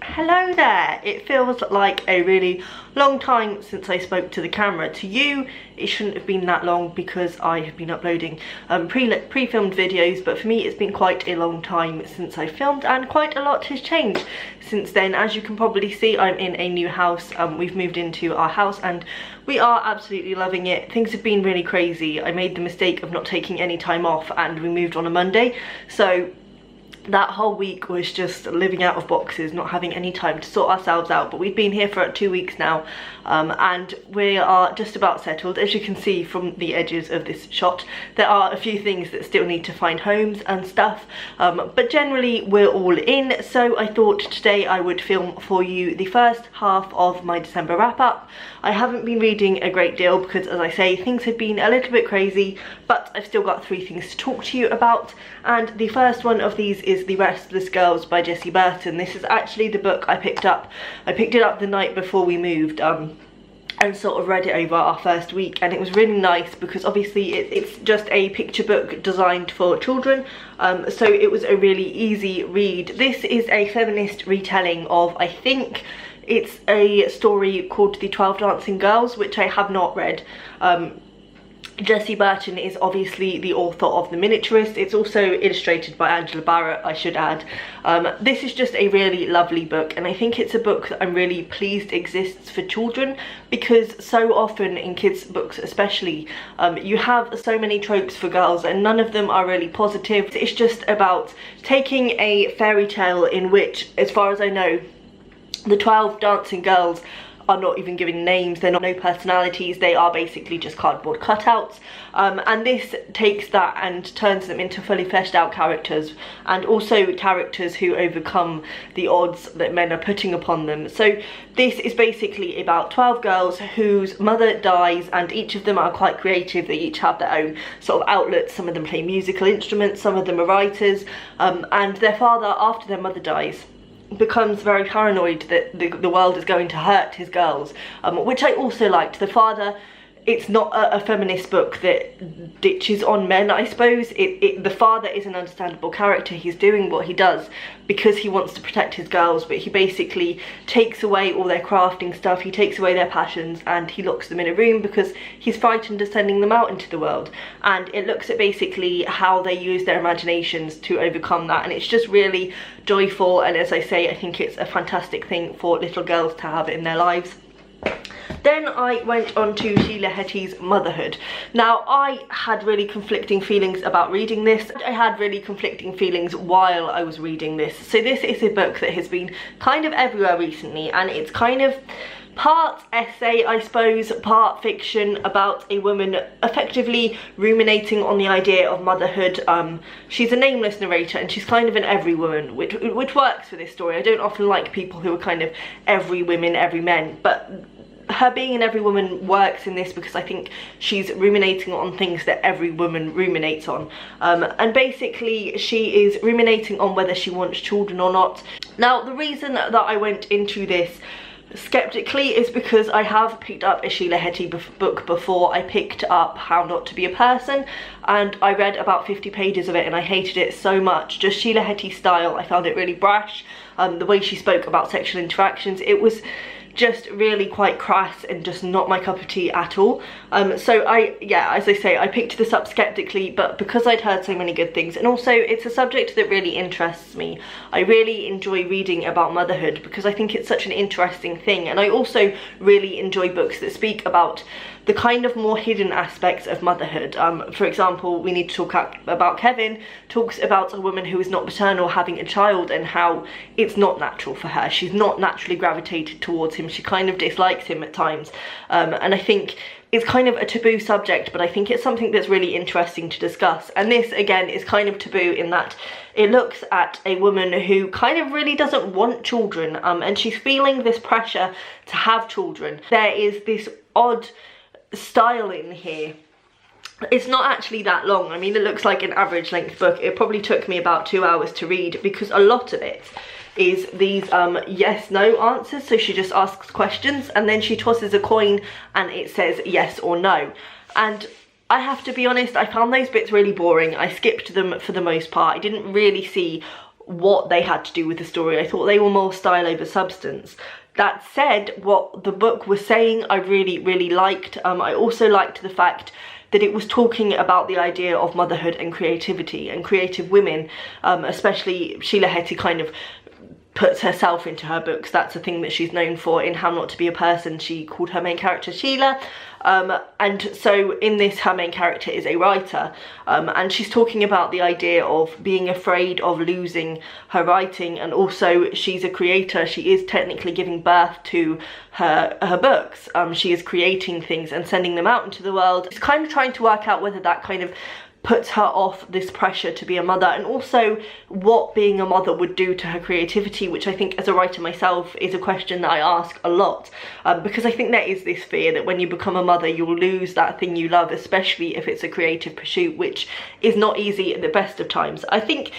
Hello there. It feels like a really long time since I spoke to the camera. To you, it shouldn't have been that long because I have been uploading pre-filmed videos, but for me it's been quite a long time since I filmed, and quite a lot has changed since then. As you can probably see, I'm in a new house. We've moved into our house and we are absolutely loving it. Things have been really crazy. I made the mistake of not taking any time off and we moved on a Monday, so that whole week was just living out of boxes, not having any time to sort ourselves out. But we've been here for 2 weeks now, and we are just about settled. As you can see from the edges of this shot, there are a few things that still need to find homes and stuff, but generally we're all in. So I thought today I would film for you the first half of my December wrap-up. I haven't been reading a great deal because, as I say, things have been a little bit crazy, but I've still got 3 things to talk to you about, and the first one of these is The Restless Girls by Jessie Burton. This is actually the book I picked up. I picked it up the night before we moved, and sort of read it over our first week, and it was really nice because obviously it's just a picture book designed for children, so it was a really easy read. This is a feminist retelling of, I think it's a story called The 12 Dancing Girls, which I have not read. Jessie Burton is obviously the author of The Miniaturist. It's also illustrated by Angela Barrett, I should add. This is just a really lovely book, and I think it's a book that I'm really pleased exists for children, because so often in kids' books especially, you have so many tropes for girls and none of them are really positive. It's just about taking a fairy tale in which, as far as I know, the 12 dancing girls are not even given names, they're not no personalities, they are basically just cardboard cutouts, and this takes that and turns them into fully fleshed out characters, and also characters who overcome the odds that men are putting upon them. So this is basically about 12 girls whose mother dies, and each of them are quite creative. They each have their own sort of outlets. Some of them play musical instruments, some of them are writers, and their father, after their mother dies, becomes very paranoid that the world is going to hurt his girls, which I also liked. The father, it's not a feminist book that ditches on men, I suppose. The father is an understandable character. He's doing what he does because he wants to protect his girls, but he basically takes away all their crafting stuff, he takes away their passions, and he locks them in a room because he's frightened of sending them out into the world. And it looks at basically how they use their imaginations to overcome that, and it's just really joyful. And as I say, I think it's a fantastic thing for little girls to have in their lives. Then I went on to Sheila Heti's Motherhood. Now, I had really conflicting feelings about reading this. I had really conflicting feelings while I was reading this. So this is a book that has been kind of everywhere recently, and it's kind of part essay, I suppose, part fiction, about a woman effectively ruminating on the idea of motherhood. She's a nameless narrator and she's kind of an every woman, which works for this story. I don't often like people who are kind of every women, every men, but her being an every woman works in this because I think she's ruminating on things that every woman ruminates on, and basically she is ruminating on whether she wants children or not. Now, the reason that I went into this skeptically is because I have picked up a Sheila Heti book before. I picked up How Not to Be a Person, and I read about 50 pages of it and I hated it so much. Just Sheila Heti style, I found it really brash. The way she spoke about sexual interactions, it was just really quite crass and just not my cup of tea at all. So as I say, I picked this up skeptically, but because I'd heard so many good things, and also it's a subject that really interests me. I really enjoy reading about motherhood because I think it's such an interesting thing, and I also really enjoy books that speak about the kind of more hidden aspects of motherhood. For example, We Need to Talk About Kevin talks about a woman who is not maternal having a child and how it's not natural for her. She's not naturally gravitated towards him. She kind of dislikes him at times, and I think it's kind of a taboo subject, but I think it's something that's really interesting to discuss. And this, again, is kind of taboo in that it looks at a woman who kind of really doesn't want children, and she's feeling this pressure to have children. There is this odd style in here. It's not actually that long. I mean, it looks like an average length book. It probably took me about 2 hours to read because a lot of it is these yes no answers. So she just asks questions and then she tosses a coin and it says yes or no. And I have to be honest, I found those bits really boring. I skipped them for the most part. I didn't really see what they had to do with the story. I thought they were more style over substance. That said, what the book was saying I really liked. I also liked the fact that it was talking about the idea of motherhood and creativity and creative women, especially Sheila Heti kind of puts herself into her books. That's a thing that she's known for. In How Not to Be a Person, she called her main character Sheila, and so in this her main character is a writer, and she's talking about the idea of being afraid of losing her writing, and also she's a creator. She is technically giving birth to her books. She is creating things and sending them out into the world. She's kind of trying to work out whether that kind of puts her off this pressure to be a mother, and also what being a mother would do to her creativity, which I think as a writer myself is a question that I ask a lot, because I think there is this fear that when you become a mother you'll lose that thing you love, especially if it's a creative pursuit, which is not easy at the best of times. I think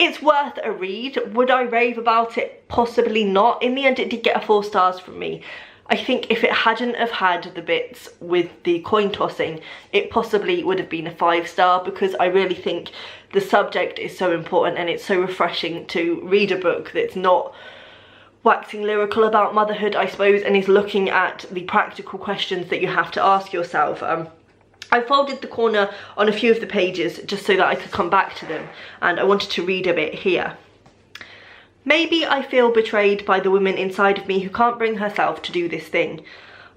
it's worth a read. Would I rave about it? Possibly not. In the end it did get 4 stars from me. I think if it hadn't have had the bits with the coin tossing, it possibly would have been a 5-star, because I really think the subject is so important and it's so refreshing to read a book that's not waxing lyrical about motherhood, I suppose, and is looking at the practical questions that you have to ask yourself. I folded the corner on a few of the pages just so that I could come back to them, and I wanted to read a bit here. Maybe I feel betrayed by the woman inside of me who can't bring herself to do this thing.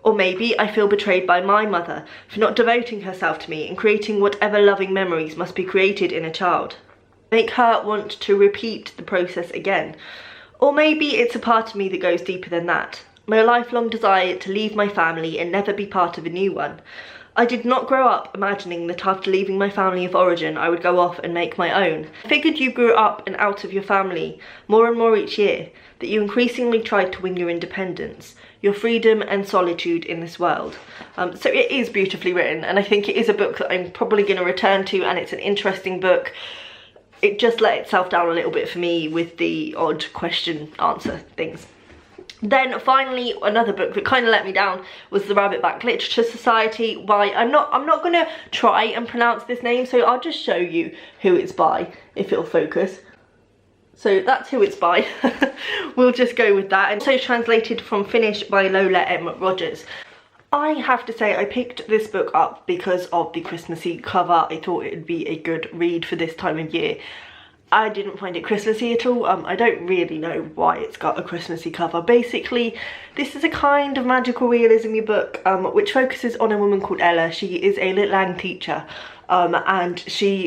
Or maybe I feel betrayed by my mother for not devoting herself to me and creating whatever loving memories must be created in a child. Make her want to repeat the process again. Or maybe it's a part of me that goes deeper than that. My lifelong desire to leave my family and never be part of a new one. I did not grow up imagining that after leaving my family of origin I would go off and make my own. I figured you grew up and out of your family more and more each year, that you increasingly tried to win your independence, your freedom and solitude in this world. So it is beautifully written, and I think it is a book that I'm probably going to return to, and it's an interesting book. It just let itself down a little bit for me with the odd question answer things. Then finally, another book that kind of let me down was The Rabbitback Literature Society by, I'm not going to try and pronounce this name, so I'll just show you who it's by if it'll focus. So that's who it's by. We'll just go with that. And so it's translated from Finnish by Lola M. Rogers. I have to say I picked this book up because of the Christmassy cover. I thought it would be a good read for this time of year. I didn't find it Christmassy at all. I don't really know why it's got a Christmassy cover. Basically, this is a kind of magical realism book which focuses on a woman called Ella. She is a Lit Lang teacher, and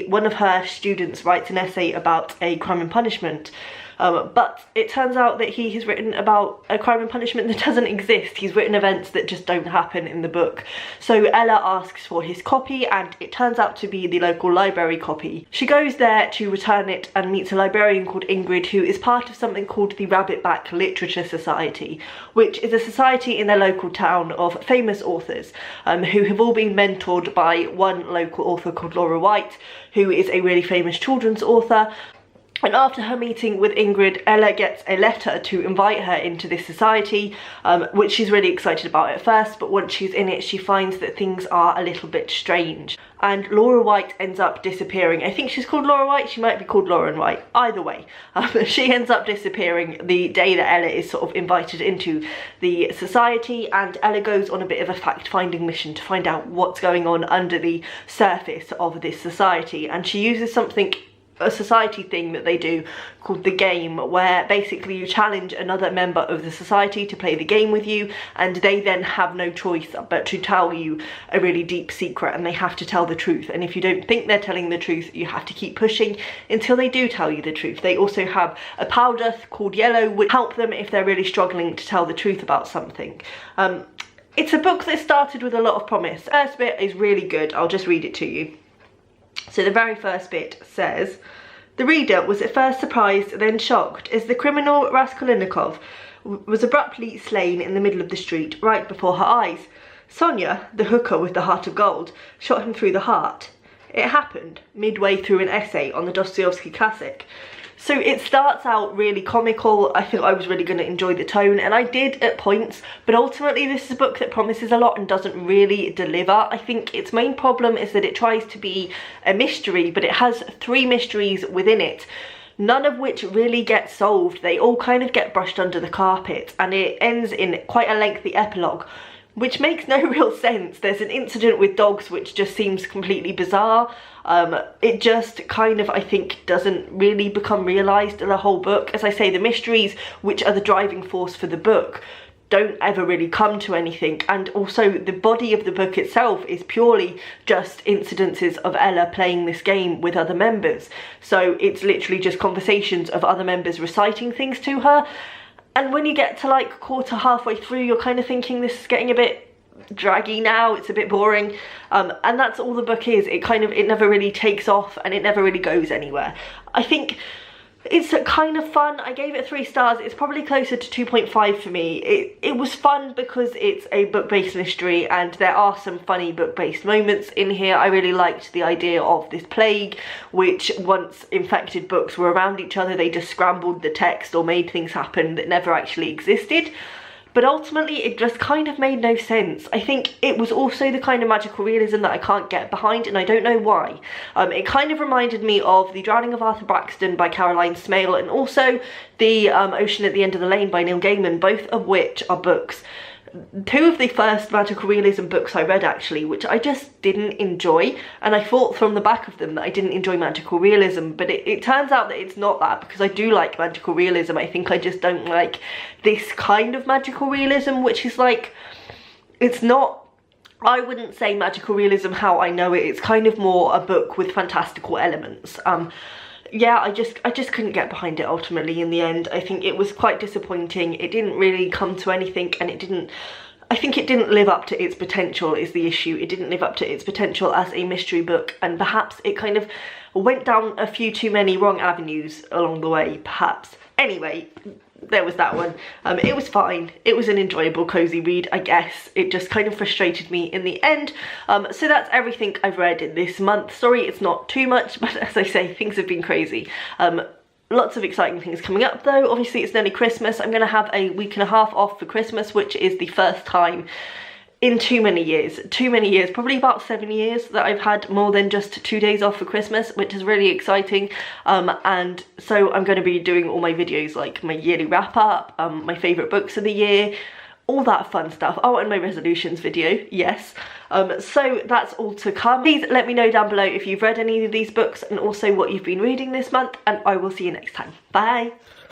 one of her students writes an essay about a crime and punishment. But it turns out that he has written about a crime and punishment that doesn't exist. He's written events that just don't happen in the book. So Ella asks for his copy, and it turns out to be the local library copy. She goes there to return it and meets a librarian called Ingrid, who is part of something called the Rabbitback Literature Society, which is a society in their local town of famous authors who have all been mentored by one local author called Laura White, who is a really famous children's author. And after her meeting with Ingrid, Ella gets a letter to invite her into this society, which she's really excited about at first, but once she's in it, she finds that things are a little bit strange. And Laura White ends up disappearing. I think she's called Laura White, she might be called Lauren White, either way. She ends up disappearing the day that Ella is sort of invited into the society, and Ella goes on a bit of a fact-finding mission to find out what's going on under the surface of this society. And she uses a society thing that they do called the game, where basically you challenge another member of the society to play the game with you, and they then have no choice but to tell you a really deep secret, and they have to tell the truth. And if you don't think they're telling the truth, you have to keep pushing until they do tell you the truth. They also have a powder called yellow which help them if they're really struggling to tell the truth about something. It's a book that started with a lot of promise. The first bit is really good. I'll just read it to you. So the very first bit says, the reader was at first surprised, then shocked, as the criminal Raskolnikov was abruptly slain in the middle of the street, right before her eyes. Sonia, the hooker with the heart of gold, shot him through the heart. It happened midway through an essay on the Dostoevsky classic. So it starts out really comical. I thought I was really going to enjoy the tone, and I did at points, but ultimately this is a book that promises a lot and doesn't really deliver. I think its main problem is that it tries to be a mystery, but it has 3 mysteries within it. none of which really get solved. They all kind of get brushed under the carpet, and it ends in quite a lengthy epilogue, which makes no real sense. There's an incident with dogs which just seems completely bizarre. It just kind of, I think, doesn't really become realised in the whole book. As I say, the mysteries, which are the driving force for the book, don't ever really come to anything, and also the body of the book itself is purely just incidences of Ella playing this game with other members. So it's literally just conversations of other members reciting things to her, and when you get to like halfway through, you're kind of thinking this is getting a bit draggy now, it's a bit boring, and that's all the book is. It never really takes off, and it never really goes anywhere. I think it's kind of fun. I gave it 3 stars. It's probably closer to 2.5 for me. It was fun because it's a book-based mystery, and there are some funny book-based moments in here. I really liked the idea of this plague, which once infected books were around each other, they just scrambled the text or made things happen that never actually existed. But ultimately it just kind of made no sense. I think it was also the kind of magical realism that I can't get behind, and I don't know why. It kind of reminded me of The Drowning of Arthur Braxton by Caroline Smale, and also The Ocean at the End of the Lane by Neil Gaiman, both of which are books. 2 of the first magical realism books I read, actually, which I just didn't enjoy, and I thought from the back of them that I didn't enjoy magical realism, but it turns out that it's not that, because I do like magical realism. I think I just don't like this kind of magical realism, which is like, it's not, I wouldn't say magical realism how I know it. It's kind of more a book with fantastical elements. Yeah, I just couldn't get behind it ultimately in the end. I think it was quite disappointing. It didn't really come to anything, and I think it didn't live up to its potential is the issue. It didn't live up to its potential as a mystery book, and perhaps it kind of went down a few too many wrong avenues along the way, perhaps. Anyway, there was that one. It was fine. It was an enjoyable, cozy read, I guess. It just kind of frustrated me in the end. So that's everything I've read in this month. Sorry, it's not too much, but as I say, things have been crazy. Lots of exciting things coming up though. Obviously it's nearly Christmas. I'm going to have a week and a half off for Christmas, which is the first time in too many years, probably about 7 years, that I've had more than just 2 days off for Christmas, which is really exciting. And so I'm going to be doing all my videos, like my yearly wrap up, my favourite books of the year, all that fun stuff. Oh, and my resolutions video, yes. So that's all to come. Please let me know down below if you've read any of these books and also what you've been reading this month, and I will see you next time. Bye.